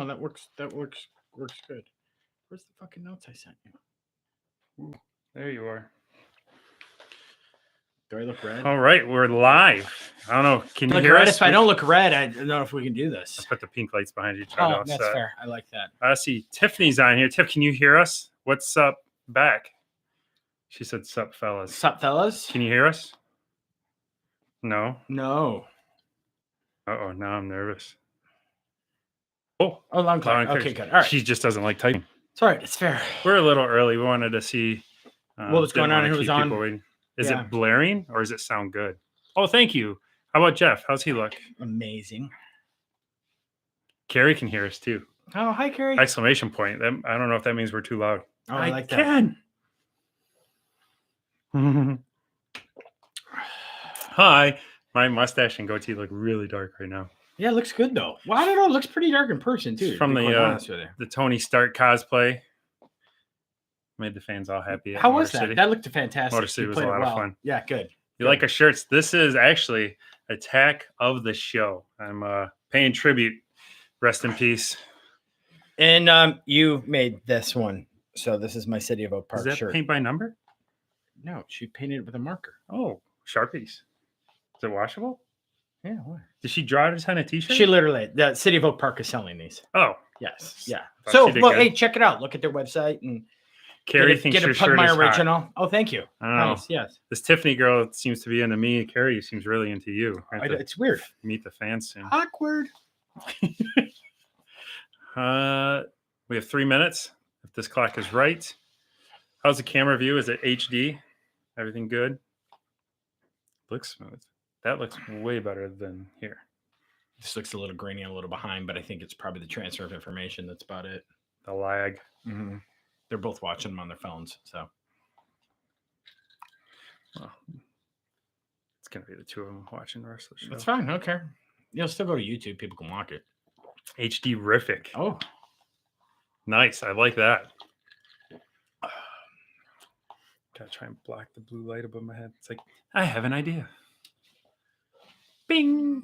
Oh, that works. That works good. Where's the fucking notes I sent you? Ooh, there you are. Do I look red? All right, we're live. I don't know. Can you look hear red? us? If I don't look red, I don't know if we can do this. I'll put the pink lights behind you. Oh, that's fair. I like that. I see Tiffany's on here. Tiff, can you hear us? What's up back? She said, "Sup, fellas." Sup, fellas? Can you hear us? No. No. Uh-oh, now I'm nervous. Oh, I'm clear. Okay, good. All right. She just doesn't like typing. It's all right. It's fair. We're a little early. We wanted to see what was going on and who was on. Waiting. Is it blaring or does it sound good? Oh, thank you. How about Jeff? How's he look? Amazing. Carrie can hear us too. Oh, hi, Carrie. Exclamation point. I don't know if that means we're too loud. Oh, I like that. Hi. My mustache and goatee look really dark right now. Yeah, it looks good though. Well, I don't know. It looks pretty dark in person too. From the Tony Stark cosplay. Made the fans all happy. How was that? That looked fantastic. Motor City was a lot of fun. Yeah, good. You like our shirts? This is actually Attack of the Show. I'm paying tribute. Rest in peace. And you made this one. So this is my City of Oak Park shirt. Is that paint by number? No, she painted it with a marker. Oh, Sharpies. Is it washable? Yeah. What? Did she draw it on a t-shirt? She literally, the City of Oak Park is selling these. Oh. Yes. Yeah. So, look, hey, check it out. Look at their website and Carrie thinks your shirt is original. Hot. Oh, thank you. I don't know. Nice. Yes. This Tiffany girl seems to be into me. Carrie seems really into you. It's weird. Meet the fans soon. Awkward. We have 3 minutes. If this clock is right. How's the camera view? Is it HD? Everything good? Looks smooth. That looks way better than here. This looks a little grainy and a little behind, but I think it's probably the transfer of information. That's about it. The lag. Mm-hmm. They're both watching them on their phones, so. Well, it's going to be the two of them watching the rest of the show. That's fine. Okay. You'll still go to YouTube. People can watch it. HD-rific. Oh. Nice. I like that. Gotta try and block the blue light above my head. It's like, I have an idea. Bing.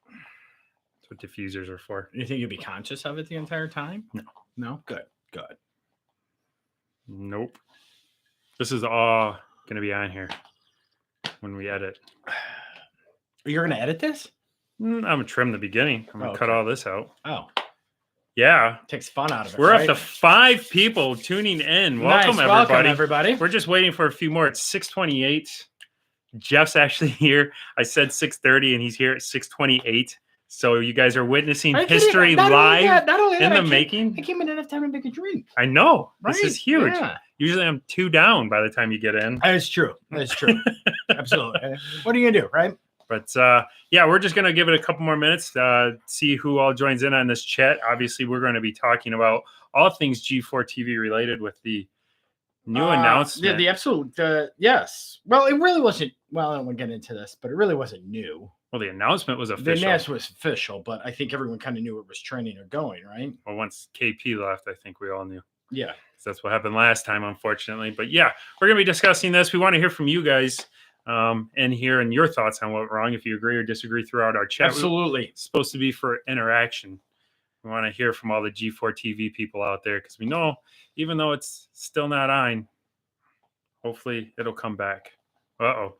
That's what diffusers are for. You think you'll be conscious of it the entire time? No. No? Good. Good. Nope. This is all going to be on here when we edit. You're going to edit this? I'm going to trim the beginning. I'm going to cut all this out. Oh. Yeah. Takes fun out of it. We're up to 5 people tuning in. Welcome, nice. everybody. Welcome, everybody. We're just waiting for a few more. It's 6:28. Jeff's actually here. I said 6:30 and he's here at 6:28. So you guys are witnessing history live in the making. I came in enough time to make a drink. I know. Right? This is huge. Yeah. Usually I'm 2 down by the time you get in. That's true. That's true. Absolutely. What are you going to do, right? But yeah, we're just going to give it a couple more minutes to see who all joins in on this chat. Obviously, we're going to be talking about all things G4TV related with the new announcement. Yeah, the absolute, yes. Well, it really wasn't, well, I don't want to get into this, but it really wasn't new. Well, the announcement was official. The announcement was official, but I think everyone kind of knew it was trending or going, right? Well, once KP left, I think we all knew. Yeah. That's what happened last time, unfortunately. But yeah, we're going to be discussing this. We want to hear from you guys. And hearing your thoughts on what went wrong, if you agree or disagree throughout our chat. Absolutely. It's supposed to be for interaction. We want to hear from all the G4 TV people out there because we know, even though it's still not on, hopefully it'll come back. Uh-oh.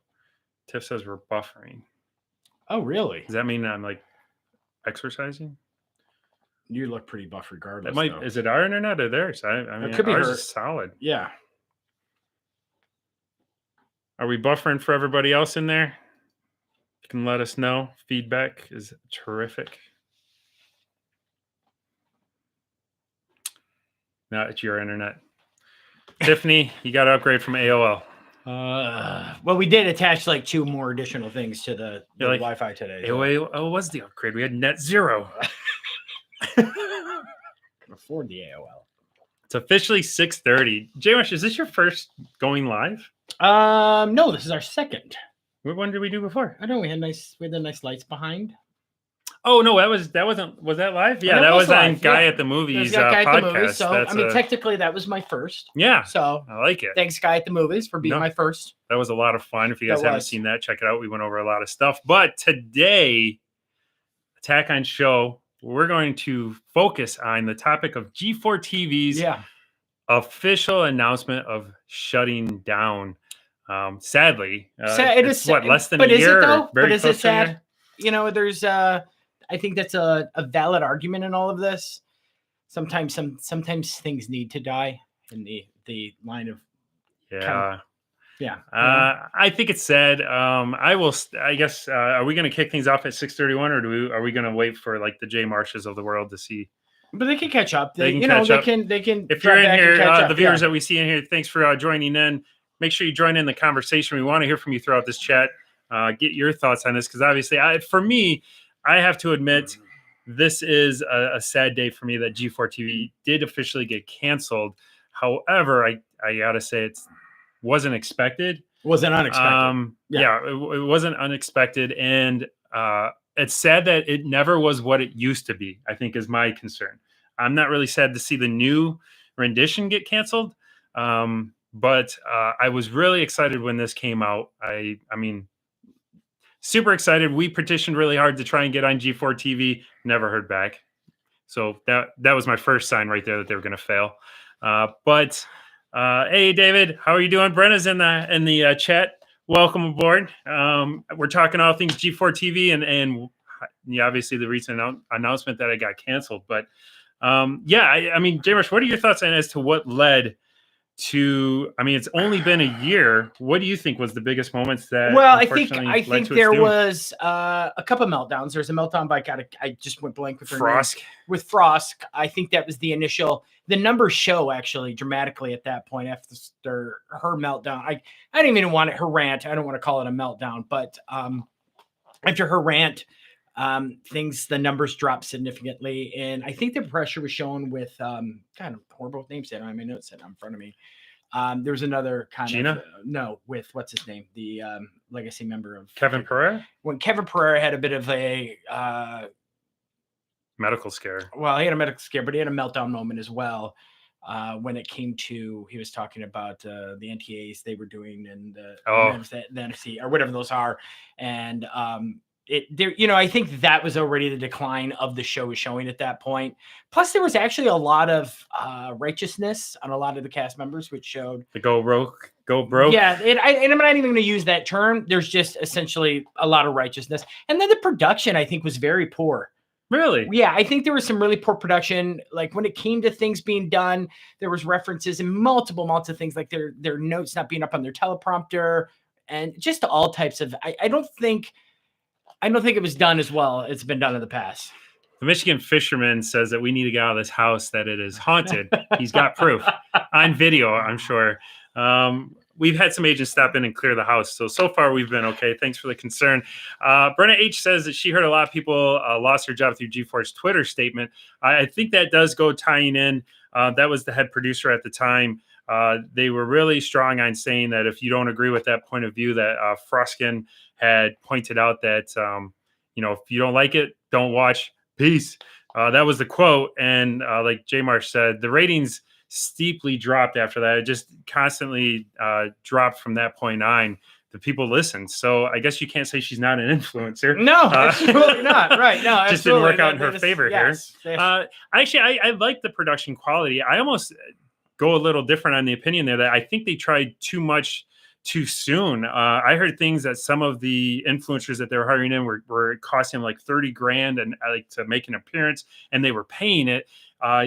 Tiff says we're buffering. Oh, really? Does that mean I'm like exercising? You look pretty buff regardless. Is it our internet or theirs? I mean, it could be ours is solid. Yeah. Are we buffering for everybody else in there? You can let us know. Feedback is terrific. No, it's your internet. Tiffany, you got to upgrade from AOL. Well, we did attach like 2 more additional things to the Wi-Fi today. AOL was the upgrade. We had net zero. Afford the AOL. It's officially 6:30. J-Wash, is this your first going live? No, this is our second. What one did we do before? I know we had the nice lights behind. Oh no, was that live? Yeah, that was on Guy at the Movies podcast. So I mean, technically that was my first. Yeah. So I like it. Thanks, Guy at the Movies, for being my first. That was a lot of fun. If you guys haven't seen that, check it out. We went over a lot of stuff. But today, Attack on Show we're going to focus on the topic of G4tv's Yeah. official announcement of shutting down. Sadly, It is it's what, less than a but is it year, or though? But very is it close to a sad? year? You know, there's I think that's a valid argument in all of this. Sometimes things need to die in the line of Yeah. yeah. You know? I think it's sad. I guess. Are we going to kick things off at 6:31, or are we going to wait for like the J Marshes of the world to see? But they can catch up. They can You know, catch up. they can If drop you're in back and here, catch up. the viewers that we see in here, thanks for joining in. Make sure you join in the conversation. We want to hear from you throughout this chat. Get your thoughts on this, because obviously, for me, I have to admit, this is a sad day for me that G4TV did officially get canceled. However, I gotta say it wasn't expected. Wasn't unexpected. It wasn't unexpected, and it's sad that it never was what it used to be, I think, is my concern. I'm not really sad to see the new rendition get canceled, but I was really excited when this came out. I mean, super excited. We petitioned really hard to try and get on G4TV, never heard back. So that was my first sign right there that they were going to fail. But hey, David, how are you doing? Brenna's in the chat. Welcome aboard. We're talking all things G4TV and obviously the recent announcement that it got canceled. But I mean, Jamesh, what are your thoughts on as to what led to? I mean, it's only been a year. What do you think was the biggest moments that? Well, I think there was a couple of meltdowns. There's a meltdown by I just went blank with her Frosk. name. With Frosk. I think that was the initial. The numbers show actually dramatically at that point after her meltdown. I didn't even want it her rant. I don't want to call it a meltdown, but after her rant, the numbers dropped significantly, and I think the pressure was shown with kind of horrible names. I don't have my notes set in front of me. There was another kind Gina? with what's his name, the legacy member of Kevin Pereira. When Kevin Pereira had a bit of a medical scare. Well, he had a medical scare, but he had a meltdown moment as well. When it came to, he was talking about the NTAs they were doing and the NFC or whatever those are, and I think that was already the decline of the show was showing at that point. Plus, there was actually a lot of righteousness on a lot of the cast members, which showed the go broke. Yeah, and I'm not even going to use that term. There's just essentially a lot of righteousness, and then the production I think was very poor. Really? Yeah, I think there was some really poor production. Like when it came to things being done, there was references in multiple things, like their notes not being up on their teleprompter, and just all types of. I don't think it was done as well as it's been done in the past. The Michigan fisherman says that we need to get out of this house, that it is haunted. He's got proof on video, I'm sure. We've had some agents stop in and clear the house. So far, we've been okay. Thanks for the concern. Brenna H. says that she heard a lot of people lost their job through G4's Twitter statement. I think that does go tying in. That was the head producer at the time. They were really strong on saying that if you don't agree with that point of view, that Froskin had pointed out that, if you don't like it, don't watch. Peace. That was the quote. And like J. Marsh said, the ratings steeply dropped after that. It just constantly dropped from that point on. The people listened. So I guess you can't say she's not an influencer. No, absolutely not. Right. No, just didn't work out in her is, favor yes, here. Yes. Actually, I like the production quality. I almost go a little different on the opinion there, that I think they tried too much too soon. I heard things that some of the influencers that they were hiring in were costing like $30,000 and like to make an appearance, and they were paying it.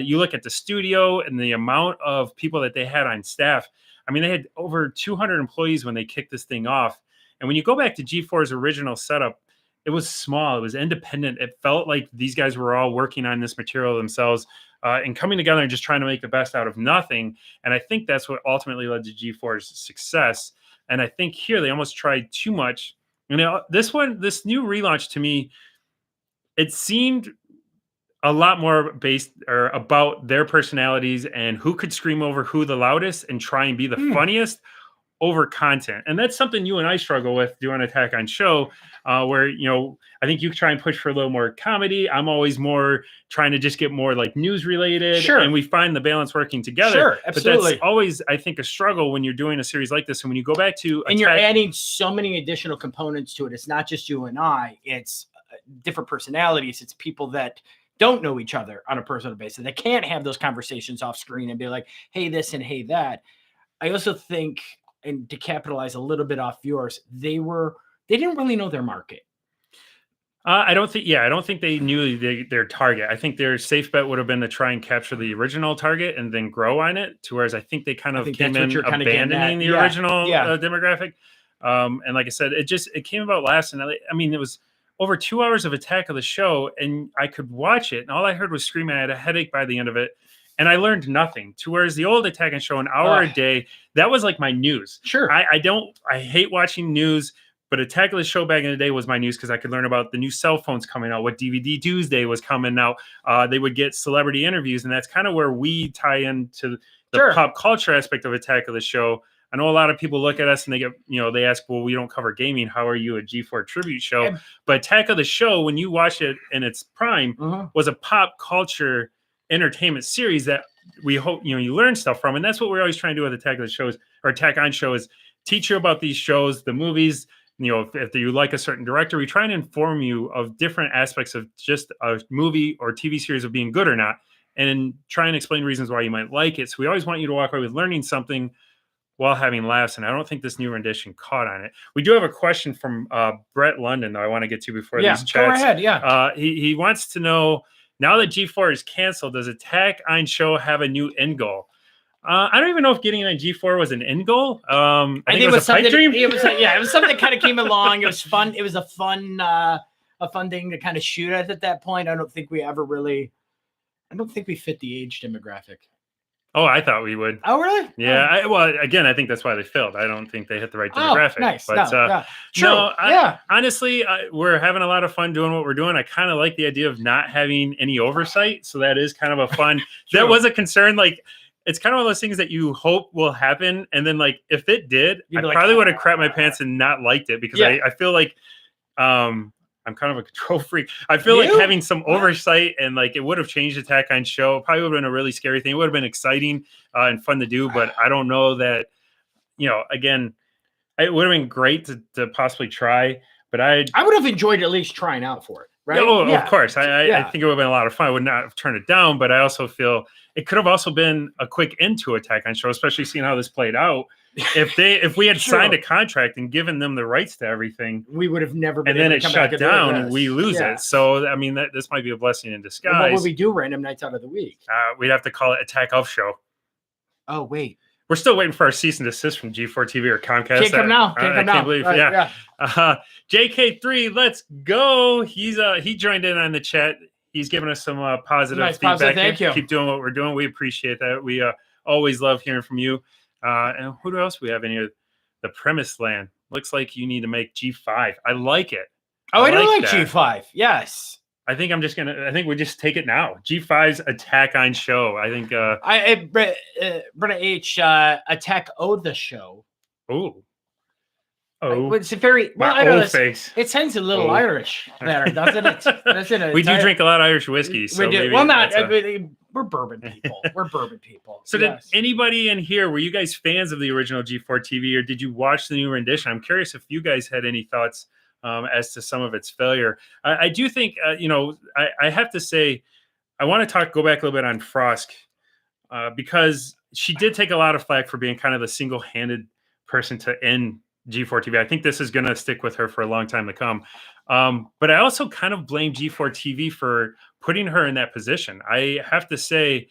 You look at the studio and the amount of people that they had on staff. I mean, they had over 200 employees when they kicked this thing off. And when you go back to G4's original setup, it was small. It was independent. It felt like these guys were all working on this material themselves and coming together and just trying to make the best out of nothing. And I think that's what ultimately led to G4's success. And I think here they almost tried too much. This new relaunch, to me, it seemed a lot more based or about their personalities and who could scream over who the loudest and try and be the funniest over content. And that's something you and I struggle with doing Attack on Show, where, I think you try and push for a little more comedy. I'm always more trying to just get more like news related. Sure. And we find the balance working together. Sure, absolutely. But that's always, I think, a struggle when you're doing a series like this. And when you go back to and you're adding so many additional components to it. It's not just you and I, it's different personalities. It's people that don't know each other on a personal basis. They can't have those conversations off screen and be like, hey, this and hey, that. I also think, and to capitalize a little bit off yours, they didn't really know their market. I don't think they knew their target. I think their safe bet would have been to try and capture the original target and then grow on it. To whereas I think they kind of came in abandoning the original demographic. And like I said, it came about last, and I mean, it was over 2 hours of Attack of the Show, and I could watch it, and all I heard was screaming. I had a headache by the end of it, and I learned nothing. To whereas the old Attack and Show, an hour a day, that was like my news. Sure. I hate watching news, but Attack of the Show back in the day was my news because I could learn about the new cell phones coming out, what DVD Tuesday was coming out. They would get celebrity interviews, and that's kind of where we tie into the pop culture aspect of Attack of the Show. I know a lot of people look at us and they ask, well, we don't cover gaming. How are you a G4 tribute show? But Attack of the Show, when you watch it in its prime, was a pop culture entertainment series that we hope, you learn stuff from. And that's what we're always trying to do with Attack of the Shows or Attack on Show is teach you about these shows, the movies. If you like a certain director, we try and inform you of different aspects of just a movie or TV series of being good or not, and try and explain reasons why you might like it. So we always want you to walk away with learning something while having laughs, and I don't think this new rendition caught on it. We do have a question from Brett London, though, I want to get to before these chats. Go ahead, yeah. He wants to know, now that G4 is canceled, does Attack on Show have a new end goal? I don't even know if getting on G4 was an end goal. I think it was a pipe dream. It was something that kind of came along. It was fun. It was a fun thing to kind of shoot at that point. I don't think we fit the age demographic. Oh, I thought we would. Oh, really? Yeah. Oh. Again, I think that's why they failed. I don't think they hit the right demographic. Oh, nice. But honestly, we're having a lot of fun doing what we're doing. I kind of like the idea of not having any oversight. So that is kind of a fun. That was a concern. Like, it's kind of one of those things that you hope will happen. And then, like, if it did, I probably would have crapped my pants and not liked it because I feel like I'm kind of a control freak. I feel like having some oversight and like it would have changed Attack on Show. Probably would have been a really scary thing. It would have been exciting and fun to do, but I don't know that, again, it would have been great to possibly try, but I would have enjoyed at least trying out for it. Right? Of course. I think it would have been a lot of fun. I would not have turned it down, but I also feel it could have also been a quick end to Attack on Show, especially seeing how this played out. If we had signed a contract and given them the rights to everything, we would have never been. And then it shut down, and we lose it. So I mean, this might be a blessing in disguise. Well, what would we do? Random nights out of the week? We'd have to call it Attack of Show. Oh wait, we're still waiting for our cease and desist from G4TV or Comcast. Can't come now. I can't believe. Right, JK3, let's go. He joined in on the chat. He's giving us some positive feedback. Thank you. Keep doing what we're doing. We appreciate that. We always love hearing from you. And who else we have in here? The Premise Land. Looks like you need to make G5. I like it. Oh, I do like G5. Yes. I think we just take it now. G5's Attack on Show. I think Brenna H Attack O the Show. Oh. It's a very I don't know. Face. It sounds a little Irish there, doesn't it? We do drink a lot of Irish whiskey. So we do. Well, we're bourbon people. We're bourbon people. So did anybody in here, were you guys fans of the original G4 TV, or did you watch the new rendition? I'm curious if you guys had any thoughts as to some of its failure. I do think, I have to say, I want to go back a little bit on Frosk because she did take a lot of flack for being kind of the single-handed person to end G4 TV. I think this is going to stick with her for a long time to come. But I also kind of blame G4 TV for putting her in that position. I have to say,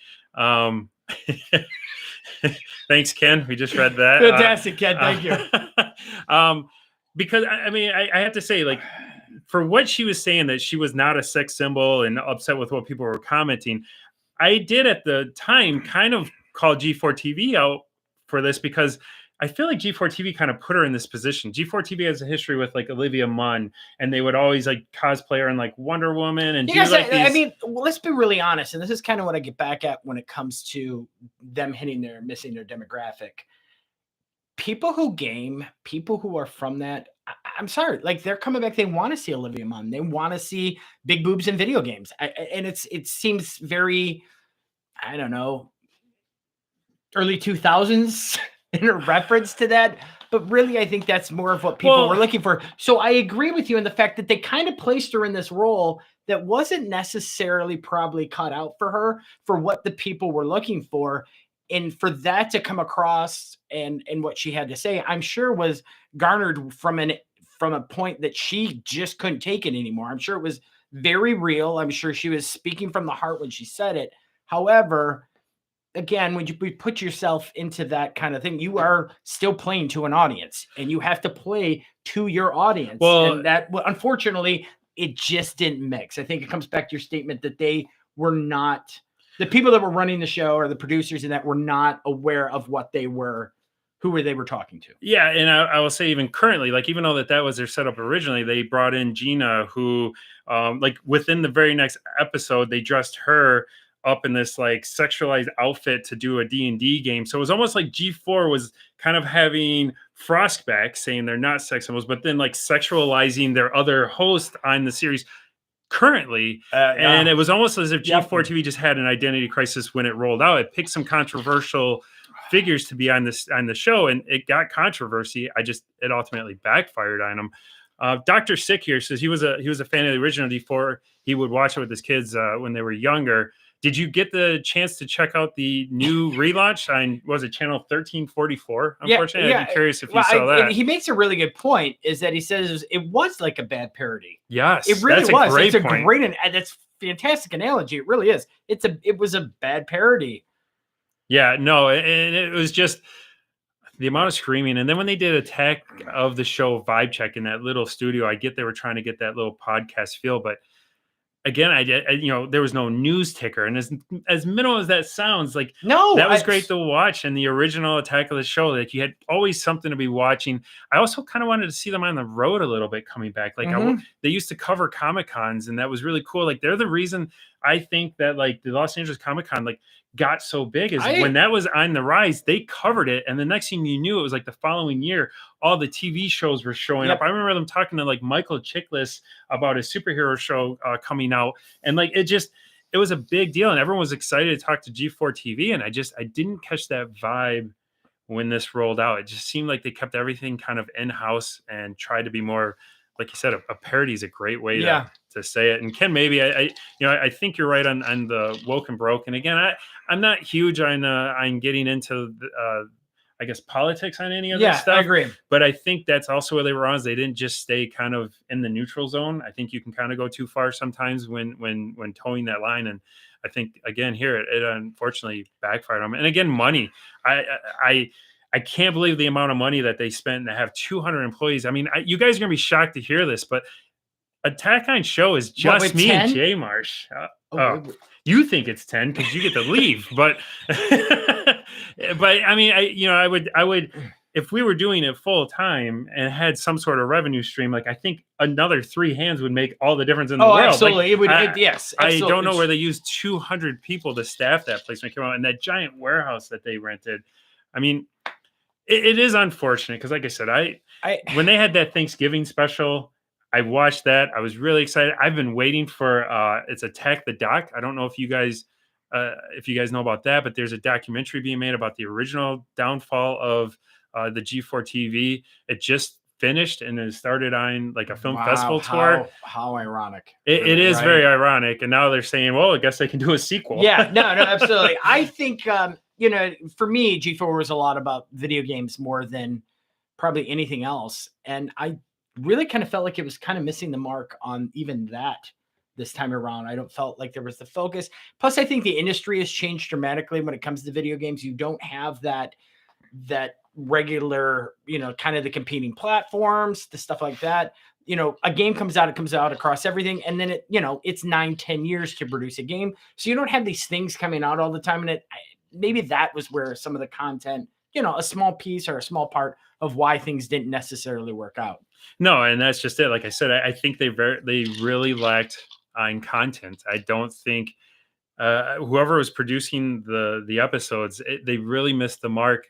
thanks, Ken. We just read that. Fantastic, Ken. Thank you. Because I have to say, like, for what she was saying, that she was not a sex symbol and upset with what people were commenting, I did at the time kind of call G4 TV out for this because I feel like G4 TV kind of put her in this position. G4 TV has a history with like Olivia Munn, and they would always like cosplay her in like Wonder Woman. And I mean, let's be really honest, and this is kind of what I get back at when it comes to them missing their demographic. People who game, people who are from that, I'm sorry, like they're coming back. They want to see Olivia Munn. They want to see big boobs in video games, and it seems very, I don't know, early 2000s. In a reference to that, but really I think that's more of what people were looking for. So I agree with you in the fact that they kind of placed her in this role that wasn't necessarily probably cut out for her for what the people were looking for. And for that to come across and what she had to say, I'm sure was garnered from a point that she just couldn't take it anymore. I'm sure it was very real. I'm sure she was speaking from the heart when she said it. However, again, when you put yourself into that kind of thing, you are still playing to an audience, and you have to play to your audience. Well, and that, unfortunately, it just didn't mix. I think it comes back to your statement that they were not, the people that were running the show or the producers and that were not aware of what they were, who they were talking to. Yeah, and I will say even currently, like even though that was their setup originally, they brought in Gina, who, like within the very next episode, they dressed her up in this like sexualized outfit to do a D&D game. So it was almost like G4 was kind of having Frost back, saying they're not sex symbols, but then like sexualizing their other host on the series currently. And it was almost as if G4TV just had an identity crisis when it rolled out. It picked some controversial figures to be on the show, and it got controversy. It ultimately backfired on him. Dr. Sick here says he was a fan of the original D4. He would watch it with his kids when they were younger. Did you get the chance to check out the new relaunch on, was it channel 1344? Unfortunately, I'd be curious if you saw that. He makes a really good point, is that he says it was like a bad parody. Yes, it really was. It's a point. Great, and that's fantastic analogy. It really is. It was a bad parody. Yeah, no, and it was just the amount of screaming. And then when they did Attack of the Show vibe check in that little studio, I get they were trying to get that little podcast feel, but again, there was no news ticker, and as minimal as that sounds, like that was great to watch. And the original Attack of the Show, like you had always something to be watching. I also kind of wanted to see them on the road a little bit coming back. Like they used to cover Comic-Cons, and that was really cool. Like they're the reason I think that like the Los Angeles Comic-Con like got so big is when that was on the rise, they covered it, and the next thing you knew, it was like the following year, all the TV shows were showing up. I remember them talking to like Michael Chiklis about a superhero show coming out, and like it was a big deal, and everyone was excited to talk to G4 TV, and I didn't catch that vibe when this rolled out. It just seemed like they kept everything kind of in-house and tried to be more, like you said, a parody is a great way to say it. And Ken, maybe I think you're right on the woke and broke. And again, I'm not huge on getting into I guess politics on any of this stuff. I agree. But I think that's also where they were on, is they didn't just stay kind of in the neutral zone. I think you can kind of go too far sometimes when towing that line. And I think again here it unfortunately backfired on them. And again, money. I can't believe the amount of money that they spent to have 200 employees. I mean, you guys are going to be shocked to hear this, but Attack on Show is just me 10? And Jay Marsh. You think it's 10 because you get to leave, but I mean, I would, if we were doing it full time and had some sort of revenue stream, like I think another 3 hands would make all the difference in the world. Absolutely. Like, it would. Yes. Absolutely. I don't know where they used 200 people to staff that place when it came out, and that giant warehouse that they rented. I mean, it is unfortunate because, like I said, when they had that Thanksgiving special, I watched that. I was really excited. I've been waiting for it's Attack the Doc. I don't know if you guys know about that, but there's a documentary being made about the original downfall of the G4 TV. It just finished and it started on like a film festival tour. How ironic. It is very ironic. And now they're saying, well, I guess they can do a sequel. Yeah, no, absolutely. I think for me, G4 was a lot about video games more than probably anything else. And I really kind of felt like it was kind of missing the mark on even that this time around. I don't felt like there was the focus. Plus, I think the industry has changed dramatically when it comes to video games. You don't have that regular, kind of the competing platforms, the stuff like that. A game comes out, it comes out across everything. And then it's 9-10 years to produce a game. So you don't have these things coming out all the time. And maybe that was where some of the content, a small piece or a small part of why things didn't necessarily work out. No, and that's just it. Like I said, I think they really lacked on content. I don't think whoever was producing the episodes, they really missed the mark.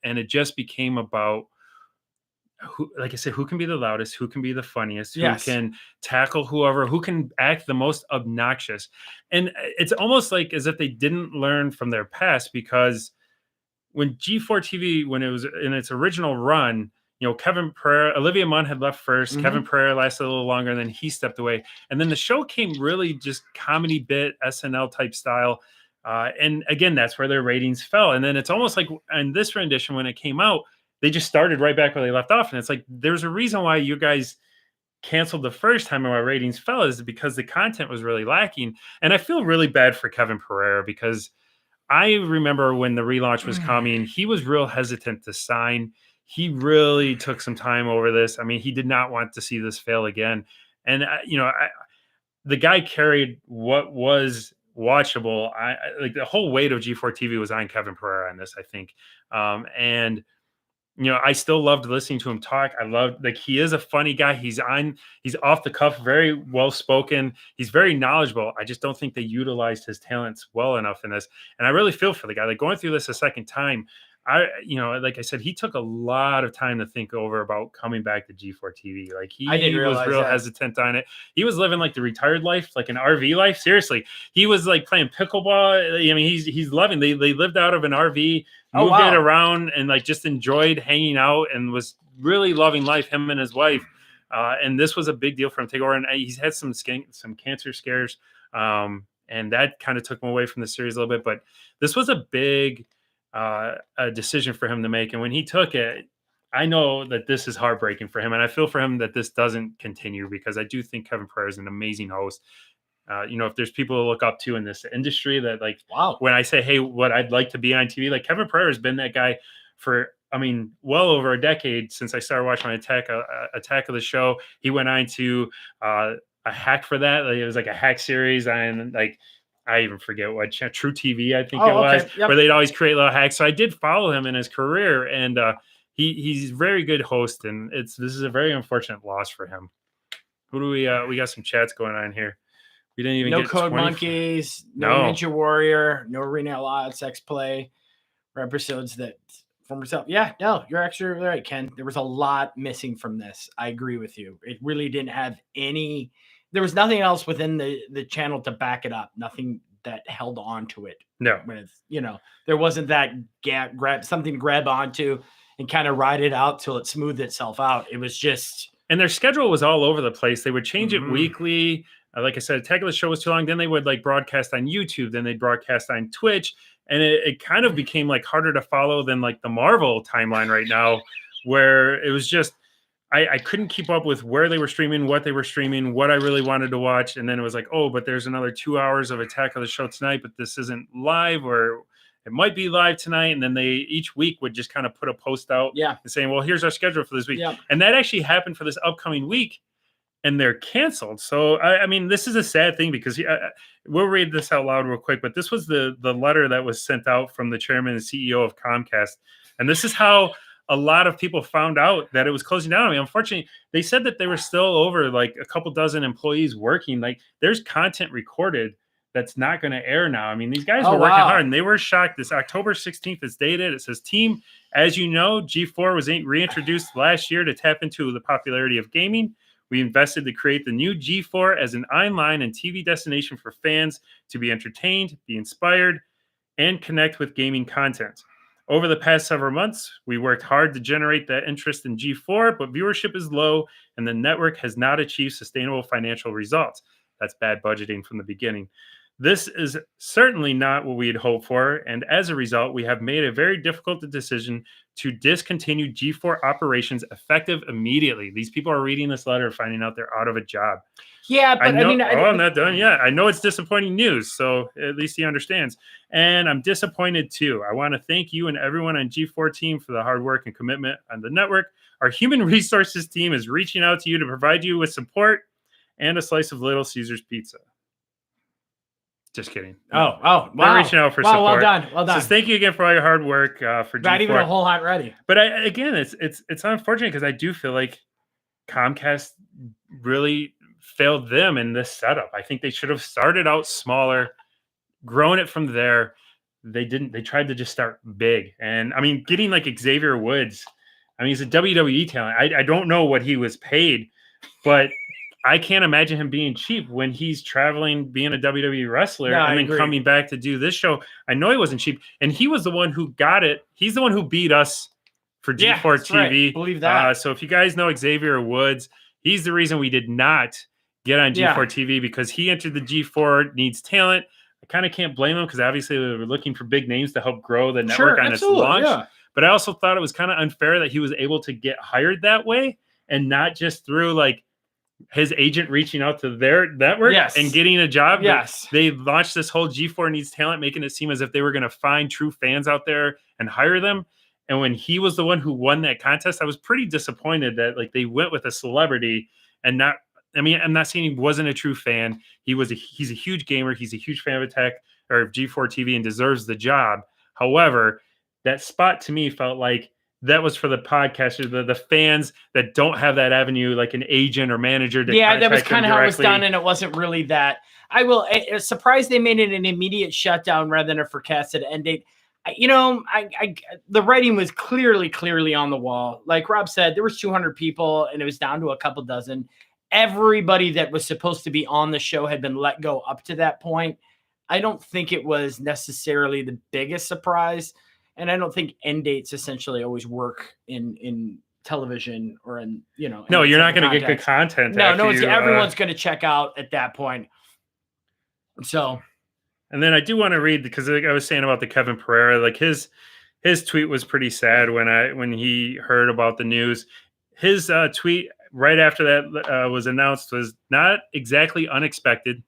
And it just became about who, like I said, who can be the loudest, who can be the funniest, who can tackle whoever, who can act the most obnoxious. And it's almost like as if they didn't learn from their past, because when G4 TV, when it was in its original run, Kevin Pereira, Olivia Munn had left first. Mhm. Kevin Pereira lasted a little longer, and then he stepped away. And then the show came really just comedy bit, SNL type style. And again, that's where their ratings fell. And then it's almost like in this rendition, when it came out, they just started right back where they left off. And it's like, there's a reason why you guys canceled the first time and why ratings fell is because the content was really lacking. And I feel really bad for Kevin Pereira because I remember when the relaunch was coming, he was real hesitant to sign. He really took some time over this. I mean, he did not want to see this fail again. And, the guy carried what was watchable. Like the whole weight of G4TV was on Kevin Pereira on this, I think. And I still loved listening to him talk. I loved, like, he is a funny guy. He's off the cuff, very well spoken. He's very knowledgeable. I just don't think they utilized his talents well enough in this. And I really feel for the guy. Like, going through this a second time, like I said, he took a lot of time to think over about coming back to G4 TV. Like, he was real hesitant on it. He was living like the retired life, like an RV life. Seriously, he was like playing pickleball. I mean, he's loving. They lived out of an RV, moved it around, and like just enjoyed hanging out, and was really loving life. Him and his wife. And this was a big deal for him to take over. And he's had some cancer scares, and that kind of took him away from the series a little bit. But this was a big a decision for him to make. And when he took it, I know that this is heartbreaking for him. And I feel for him that this doesn't continue, because I do think Kevin Pereira is an amazing host. If there's people to look up to in this industry that, like, when I say, hey, what I'd like to be on TV, like, Kevin Pereira has been that guy for, well over a decade since I started watching my Attack of the Show. He went on to a hack for that. Like, it was like a hack series on, like, I even forget what True TV, I think it was, where they'd always create little hacks. So I did follow him in his career, and he's a very good host, and this is a very unfortunate loss for him. Who do we got some chats going on here. We didn't even get Code Monkeys, no Ninja Warrior, no Arena Outlaw, Sex Play, episodes that from yourself. Yeah, no, you're actually right, Ken. There was a lot missing from this. I agree with you. It really didn't have any. There was nothing else within the channel to back it up. Nothing that held on to it. No. With, there wasn't that grab something to grab onto and kind of ride it out till it smoothed itself out. It was just. And their schedule was all over the place. They would change it weekly. Like I said, Attack of the Show was too long. Then they would like broadcast on YouTube. Then they'd broadcast on Twitch. And it kind of became like harder to follow than like the Marvel timeline right now, where it was just, I couldn't keep up with where they were streaming, what they were streaming, what I really wanted to watch. And then it was like, oh, but there's another 2 hours of Attack of the Show tonight, but this isn't live, or it might be live tonight. And then they each week would just kind of put a post out and saying, well, here's our schedule for this week. Yeah. And that actually happened for this upcoming week, and they're canceled. So, I mean, this is a sad thing, because we'll read this out loud real quick, but this was the letter that was sent out from the chairman and CEO of Comcast. And this is how a lot of people found out that it was closing down. I mean, unfortunately, they said that they were still over like a couple dozen employees working. Like, there's content recorded that's not going to air now. I mean, these guys were working hard, and they were shocked. This October 16th is dated. It says, team, as you know, G4 was reintroduced last year to tap into the popularity of gaming. We invested to create the new G4 as an online and TV destination for fans to be entertained, be inspired, and connect with gaming content. Over the past several months, we worked hard to generate that interest in G4, but viewership is low, and the network has not achieved sustainable financial results. That's bad budgeting from the beginning. This is certainly not what we had hoped for, and as a result, we have made a very difficult decision to discontinue G4 operations effective immediately. These people are reading this letter, finding out they're out of a job. Yeah, but I'm not done yet. I know it's disappointing news, so at least he understands. And I'm disappointed too. I want to thank you and everyone on G4 team for the hard work and commitment on the network. Our human resources team is reaching out to you to provide you with support and a slice of Little Caesars pizza. Just kidding. Wow. They're reaching out for support. Well done. So thank you again for all your hard work for G4. Not even a whole hot ready. But again, it's unfortunate, because I do feel like Comcast really failed them in this setup. I think they should have started out smaller, grown it from there. They didn't. They tried to just start big. And I mean, getting like Xavier Woods, I mean, he's a WWE talent. I don't know what he was paid, but I can't imagine him being cheap when he's traveling, being a WWE wrestler, and then coming back to do this show. I know he wasn't cheap, and he was the one who got it. He's the one who beat us for Yeah, G4 that's right. TV. Believe that. So if you guys know Xavier Woods, he's the reason we did not get on Yeah. G4 TV, because he entered the G4 Needs Talent. I kind of can't blame him, because obviously we were looking for big names to help grow the network on its launch. Yeah. But I also thought it was kind of unfair that he was able to get hired that way and not just through like his agent reaching out to their network and getting a job. Yes. They launched this whole G4 Needs Talent, making it seem as if they were going to find true fans out there and hire them. And when he was the one who won that contest, I was pretty disappointed that like they went with a celebrity and not. I mean, I'm not saying he wasn't a true fan. He's a huge gamer. He's a huge fan of Attack or G4 TV and deserves the job. However, that spot to me felt like that was for the podcasters, the fans that don't have that avenue, like an agent or manager. To that was kind of how it was done, and it wasn't really that. I was surprised they made it an immediate shutdown rather than a forecasted end date. The writing was clearly on the wall. Like Rob said, there was 200 people, and it was down to a couple dozen. Everybody that was supposed to be on the show had been let go up to that point. I don't think it was necessarily the biggest surprise. And I don't think end dates essentially always work in television or in, No, you're not going to get good content. No, everyone's going to check out at that point. So. And then I do want to read, because like I was saying about the Kevin Pereira, like his tweet was pretty sad when he heard about the news. His tweet right after that was announced was not exactly unexpected,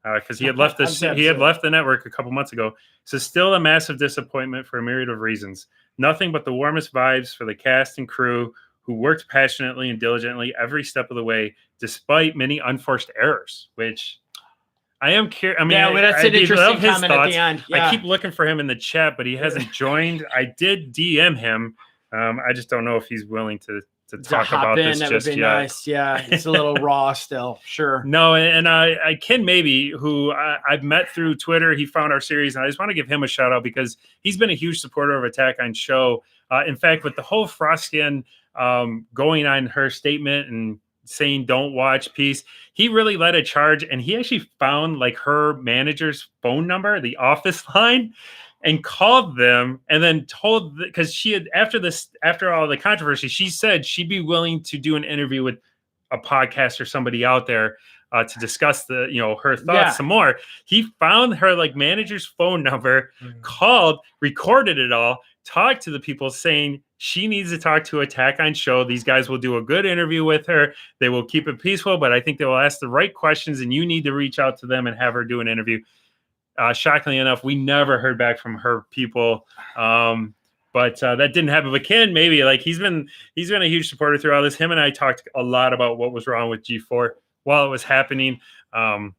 because he had left the network a couple months ago. So still a massive disappointment for a myriad of reasons. Nothing but the warmest vibes for the cast and crew who worked passionately and diligently every step of the way, despite many unforced errors, which I am curious. I mean, that's an interesting comment at the end. Yeah. I keep looking for him in the chat, but he hasn't joined. I did DM him. I just don't know if he's willing to talk about this just yet. Nice. Yeah, it's a little raw still. Sure. No, and I Ken Maybe, who I've met through Twitter, he found our series, and I just want to give him a shout out because he's been a huge supporter of Attack on Show. In fact, with the whole Froskin going on her statement and saying don't watch piece, he really led a charge, and he actually found like her manager's phone number, the office line, and called them, and then told, because she had after all the controversy, she said she'd be willing to do an interview with a podcast or somebody out there to discuss her thoughts some more. He found her like manager's phone number, called, recorded it all, talked to the people saying she needs to talk to Attack on Show. These guys will do a good interview with her. They will keep it peaceful, but I think they will ask the right questions, and you need to reach out to them and have her do an interview. Shockingly enough, we never heard back from her people, but that didn't happen. But Ken, maybe like he's been a huge supporter through all this. Him and I talked a lot about what was wrong with G4 while it was happening, and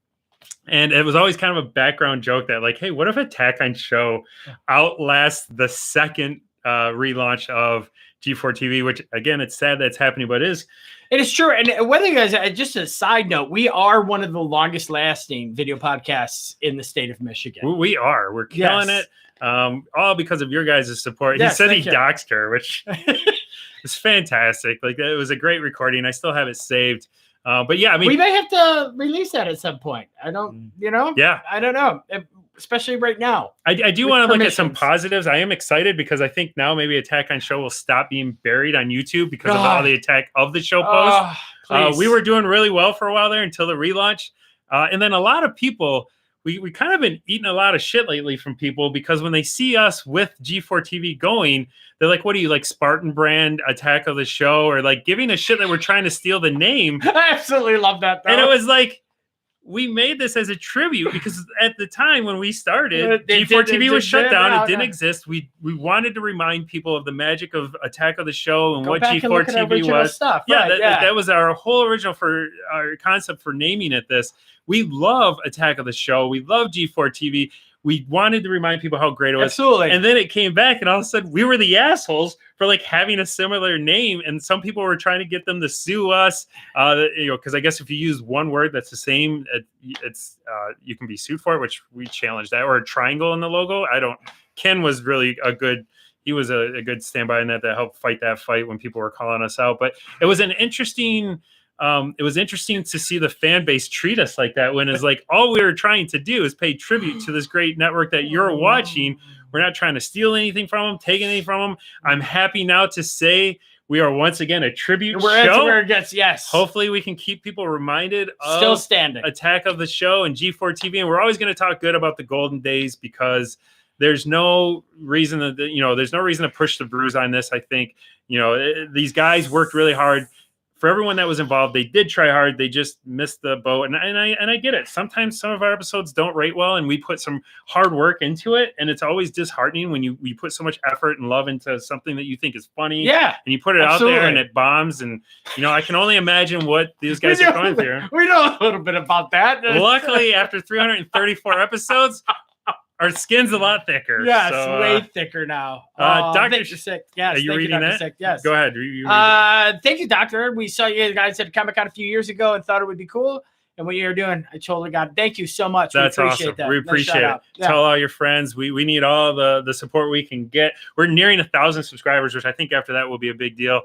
it was always kind of a background joke that like, hey, what if Attack on Show outlasts the second relaunch of G4 TV? Which again, it's sad that's happening, but it is true. And whether you guys, just a side note, we are one of the longest lasting video podcasts in the state of Michigan. We are. We're killing it. All because of your guys' support. Yes, he said he doxed her, which is fantastic. Like, it was a great recording. I still have it saved. But yeah, I mean, we may have to release that at some point. I don't know. Especially right now. I do want to look at some positives. I am excited because I think now maybe Attack on Show will stop being buried on YouTube because of all the Attack of the Show posts. We were doing really well for a while there until the relaunch. And then a lot of people, we kind of been eating a lot of shit lately from people because when they see us with G4 TV going, they're like, what are you, like Spartan brand Attack of the Show? Or like giving a shit that we're trying to steal the name. I absolutely love that, though. And it was like, we made this as a tribute because at the time when we started, G4 TV was shut down. It didn't exist. We wanted to remind people of the magic of Attack of the Show and what G4 TV was. Stuff. That was our whole original our concept for naming it this. We love Attack of the Show. We love G4 TV. We wanted to remind people how great it was. Absolutely. And then it came back, and all of a sudden, we were the assholes for like having a similar name. And some people were trying to get them to sue us, because I guess if you use one word that's the same, it's you can be sued for it, which we challenged that. Or a triangle in the logo. Ken was really he was a good standby in that helped fight that fight when people were calling us out. But it was an interesting. It was interesting to see the fan base treat us like that when it's like all we were trying to do is pay tribute to this great network that you're watching We're not trying to steal anything from them, take anything from them. I'm happy now to say we are once again a tribute show. Where it gets, yes. Hopefully we can keep people reminded of Still standing. Attack of the Show and G4TV. And we're always going to talk good about the golden days because there's no reason that, there's no reason to push the bruise on this. I think, these guys worked really hard. For everyone that was involved, they did try hard. They just missed the boat. And I get it. Sometimes some of our episodes don't rate well, and we put some hard work into it. And it's always disheartening when you put so much effort and love into something that you think is funny. Yeah. And you put it out there and it bombs. And, I can only imagine what these guys are going through. We know a little bit about that. Luckily, after 334 episodes, our skin's a lot thicker. Yeah, so, it's way thicker now. Dr. Sick. Yes, are you reading that? Sick. Yes. Go ahead. Thank you, Doctor. We saw you guys at Comic-Con a few years ago and thought it would be cool. And what you're doing, I totally got it. Thank you so much. That's we appreciate awesome. that. We appreciate it. Yeah. Tell all your friends. We need all the support we can get. We're nearing 1,000 subscribers, which I think after that will be a big deal.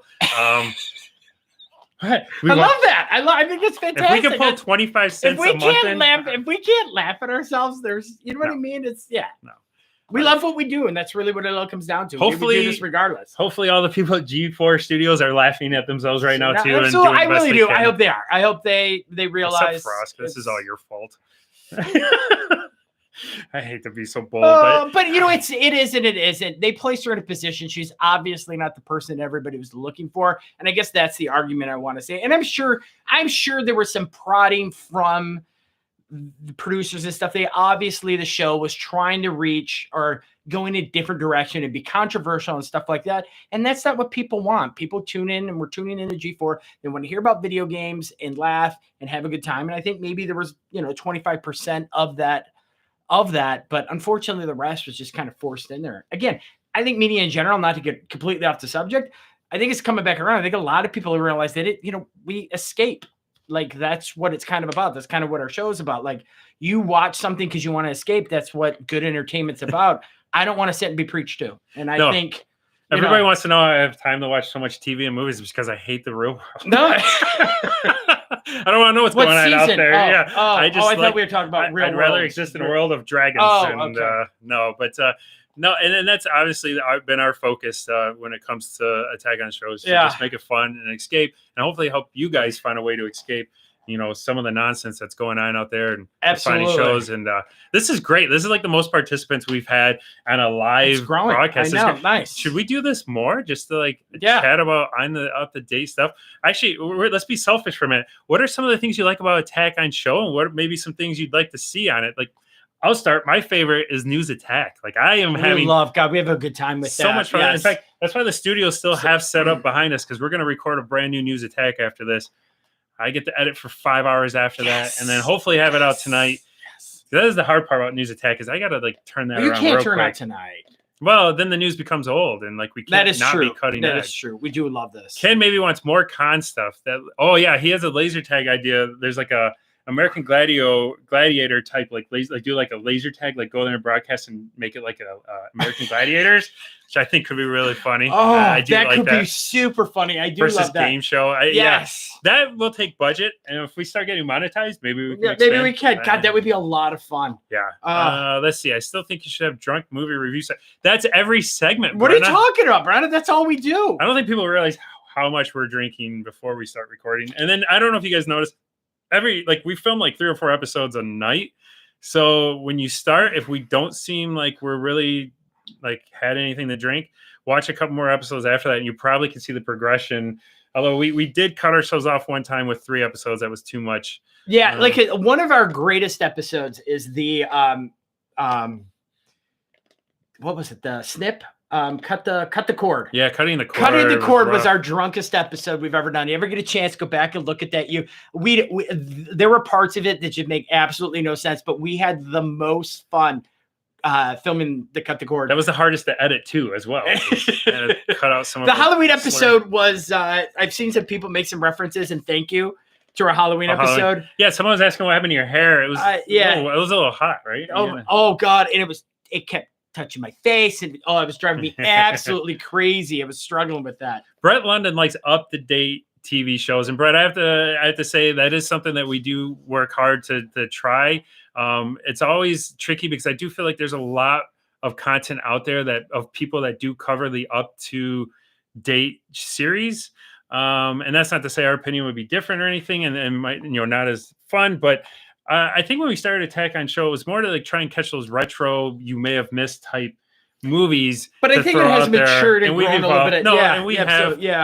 I love that. I think it's fantastic. If we can pull 25 cents a month if we can't laugh at ourselves, there's, what I mean? It's, no. We love what we do, and that's really what it all comes down to. Hopefully, we do this regardless. Hopefully, all the people at G4 Studios are laughing at themselves right now too. And doing I really do. I hope they are. I hope they realize. Except for us, this is all your fault. I hate to be so bold, but it is and it isn't. They placed her in a position. She's obviously not the person everybody was looking for, and I guess that's the argument I want to say. And I'm sure there was some prodding from the producers and stuff. The show was trying to reach or go in a different direction and be controversial and stuff like that. And that's not what people want. People tune in, and we're tuning in to G4. They want to hear about video games and laugh and have a good time. And I think maybe there was, 25% of that. But unfortunately, the rest was just kind of forced in there. Again, I think media in general, not to get completely off the subject, I think it's coming back around. I think a lot of people realize that we escape. Like, that's what it's kind of about. That's kind of what our show is about. Like, you watch something because you want to escape. That's what good entertainment's about. I don't want to sit and be preached to. And I think everybody wants to know I have time to watch so much TV and movies because I hate the real world. No. I don't want to know what's going on out there. I thought we were talking about real world. I'd rather exist in a world of dragons. No, and that's obviously been our focus when it comes to Attack on shows. To just make it fun and escape, and hopefully help you guys find a way to escape, some of the nonsense that's going on out there and finding shows. And this is great. This is like the most participants we've had on a live broadcast. I know, nice. Should we do this more? Just to chat about on the up-to-date stuff? Actually, let's be selfish for a minute. What are some of the things you like about Attack on Show, and what maybe some things you'd like to see on it? I'll start. My favorite is News Attack. I am having we have a good time with so much fun. Yes. In fact, that's why the studio still have set up behind us, because we're going to record a brand new News Attack after this. I get to edit for 5 hours after that, and then hopefully have it out tonight. Yes. That is the hard part about News Attack, is I got to turn that around. You can't turn quick. out tonight. Well, then the news becomes old, and we can't be cutting edge. That is true. We do love this. Ken maybe wants more con stuff. He has a laser tag idea. There's a American gladiator type, do a laser tag, go there and broadcast and make it like a American Gladiators, which I think could be really funny. That could be super funny. I do versus love that. Game show. Yes, that will take budget, and if we start getting monetized, maybe we can. Maybe we can. God, that would be a lot of fun. Yeah. Let's see. I still think you should have drunk movie reviews. That's every segment. What are you talking about, Brandon? That's all we do. I don't think people realize how much we're drinking before we start recording. And then I don't know if you guys noticed. We film 3 or 4 episodes a night. So when you start, if we don't seem like we're really had anything to drink, watch a couple more episodes after that, and you probably can see the progression. Although we did cut ourselves off one time with 3 episodes. That was too much. Yeah. One of our greatest episodes is the, what was it? The snip. Cut the cord. Yeah, cutting the cord. Cutting the cord was our drunkest episode we've ever done. You ever get a chance, go back and look at that. There were parts of it that just make absolutely no sense, but we had the most fun filming the cut the cord. That was the hardest to edit too, as well. Cut out some of the Halloween episode was. I've seen some people make some references and thank you to our Halloween episode. Yeah, someone was asking what happened to your hair. It was it was a little hot, right? Oh God, and it kept touching my face, and it was driving me absolutely crazy. I was struggling with that. Brett London likes up-to-date TV shows, and Brett, I have to say that is something that we do work hard to try. It's always tricky because I do feel like there's a lot of content out there of people that do cover the up to date series. And that's not to say our opinion would be different or anything, and might, not as fun, but I think when we started Attack on Show, it was more to like try and catch those retro, you may have missed type movies. But I think it has matured and grown a little bit.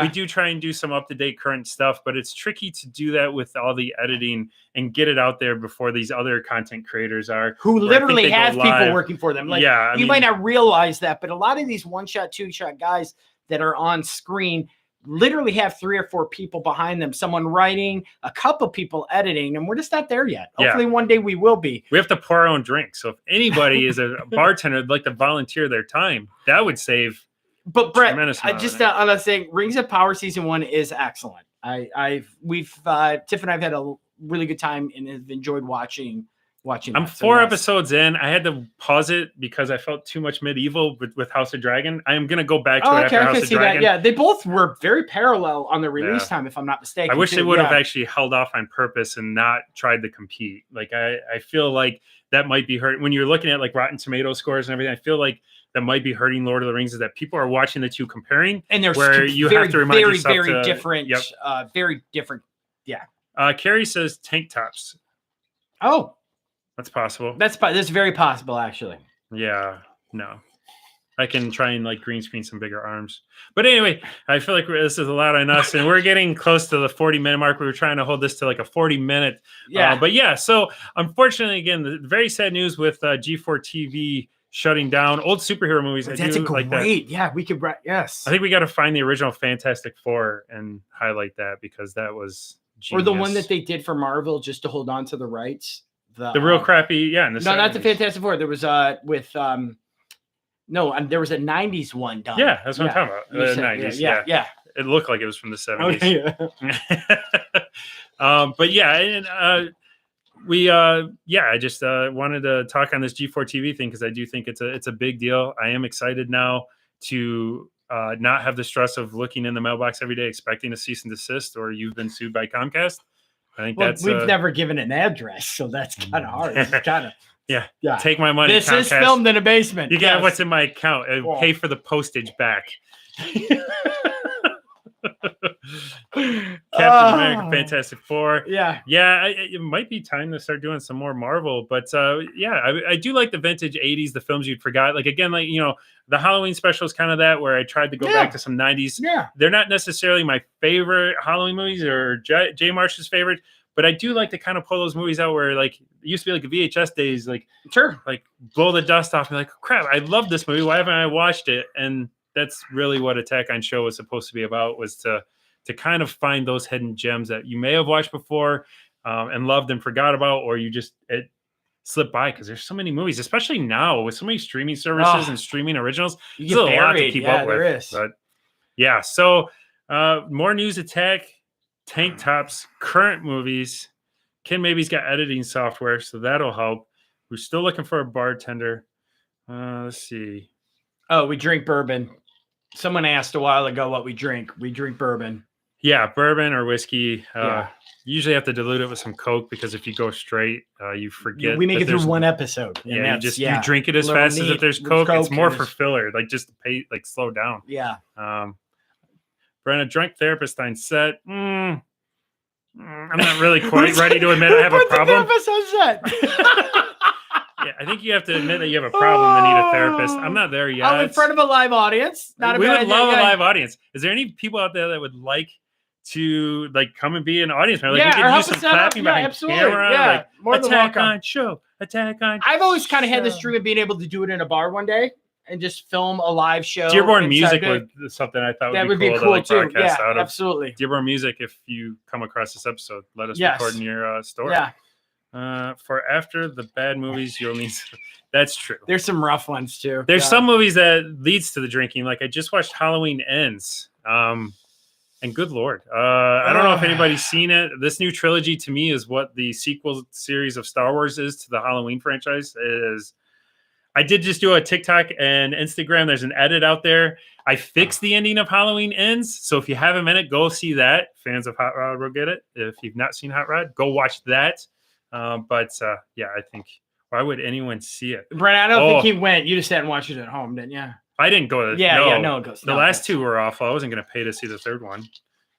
We do try and do some up to date current stuff, but it's tricky to do that with all the editing and get it out there before these other content creators who literally have people working for them. Like, you might not realize that, but a lot of these 1-shot, 2-shot guys that are on screen literally have 3 or 4 people behind them, someone writing, a couple people editing, and we're just not there yet. Hopefully one day we will be. We have to pour our own drink. So if anybody is a bartender would like to volunteer their time, that would save. But Brett, I'm not saying Rings of Power season 1 is excellent. Tiff and I've had a really good time and have enjoyed watching. I'm 4 episodes in. I had to pause it because I felt too much medieval with House of Dragon. I am going to go back to it after House of Dragon. Yeah, they both were very parallel on the release time, if I'm not mistaken. I wish they would have actually held off on purpose and not tried to compete. Like I feel like that might be hurt when you're looking at like Rotten Tomato scores and everything. I feel like that might be hurting Lord of the Rings is that people are watching the two comparing, and there's where you have to remind yourself very different. Very different. Yeah. Carrie says tank tops. Oh. That's possible. That's very possible, actually. Yeah, no. I can try and like green screen some bigger arms. But anyway, I feel like this is a lot on us, and we're getting close to the 40-minute mark. We were trying to hold this to like a 40-minute. So unfortunately, again, the very sad news with G4TV shutting down old superhero movies. That's great. Yeah, we could. Yes. I think we got to find the original Fantastic Four and highlight that because that was genius. Or the one that they did for Marvel just to hold on to the rights. The real crappy, no, not the Fantastic Four. There was there was a 90s one done. Yeah, that's what I'm talking about. The 90s. Yeah. It looked like it was from the 70s. Okay, but I just wanted to talk on this G4 TV thing because I do think it's a big deal. I am excited now to not have the stress of looking in the mailbox every day expecting a cease and desist or you've been sued by Comcast. I think we've never given an address, so that's kind of hard. It's kind of yeah. Take my money. This Comcast. Is filmed in a basement. You get what's in my account. Pay for the postage back. Captain America, Fantastic Four. Yeah. It might be time to start doing some more Marvel, but I do like the vintage '80s, the films you'd forgot. Like again, the Halloween special is kind of that where I tried to go back to some '90s. Yeah, they're not necessarily my favorite Halloween movies or J Marsh's favorite, but I do like to kind of pull those movies out where like it used to be like the VHS days, like like blow the dust off and like crap, I love this movie. Why haven't I watched it? And that's really what Attack on Show was supposed to be about, was to kind of find those hidden gems that you may have watched before and loved and forgot about, or it slipped by because there's so many movies, especially now with so many streaming services and streaming originals. There's a lot to keep up with. There is. But so more news. Attack, tank tops, current movies. Ken maybe's got editing software, so that'll help. We're still looking for a bartender. Let's see. Oh, we drink bourbon. Someone asked a while ago what we drink. We drink bourbon. Yeah, bourbon or whiskey. You usually have to dilute it with some Coke because if you go straight, you forget. We make it through one episode. Yeah, you drink it as fast as if there's Coke. It's more for filler, like just to pay, like slow down. Yeah. Brenna, drunk therapist on set. I'm not really quite ready to admit I have a problem. Therapist on set. Yeah, I think you have to admit that you have a problem and need a therapist. I'm not there yet. I'm in front of a live audience. We would love a live audience. Is there any people out there that would like to come and be an audience member? Like we could use some clapping behind camera. Yeah, like more than Attack welcome. on Show. Attack on I've always kind of had this dream of being able to do it in a bar one day and just film a live show. Dearborn Music was something I thought would be cool to too. broadcast out of. Absolutely. Dearborn Music, if you come across this episode, let us record in your store. Yeah. For after the bad movies, you'll need. That's true. There's some rough ones too. There's some movies that leads to the drinking. Like I just watched Halloween Ends. And good Lord, I don't know if anybody's seen it. This new trilogy to me is what the sequel series of Star Wars is to the Halloween franchise. I did just do a TikTok and Instagram. There's an edit out there. I fixed the ending of Halloween Ends. So if you have a minute, go see that. Fans of Hot Rod will get it. If you've not seen Hot Rod, go watch that. I think Why would anyone see it? Brent, I don't think he went. You just sat and watched it at home, didn't you? I didn't go to no it goes. The last two were awful. I wasn't going to pay to see the third one.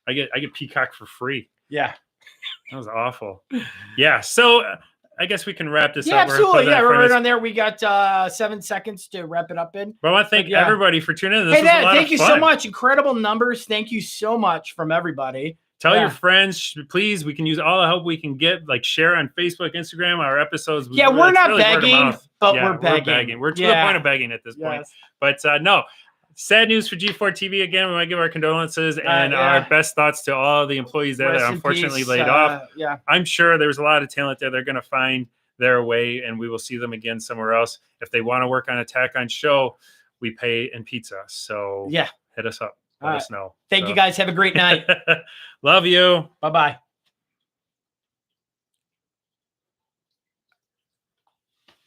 I get Peacock for free. Yeah. That was awful. Yeah. So I guess we can wrap this up. Absolutely. Yeah, we're right on there. We got 7 seconds to wrap it up in. But I want to thank everybody for tuning in. This was a lot of fun. Thank you so much. Incredible numbers. Thank you so much from everybody. Tell your friends, please. We can use all the help we can get. Like share on Facebook, Instagram, our episodes. Yeah, we're not begging, but we're begging. We're to the point of begging at this point. But no, sad news for G4TV again. We want to give our condolences and our best thoughts to all the employees there that unfortunately laid off. I'm sure there's a lot of talent there. They're going to find their way, and we will see them again somewhere else. If they want to work on Attack on Show, we pay in pizza. So hit us up. Let us know. Thank you guys. Have a great night. Love you. Bye-bye.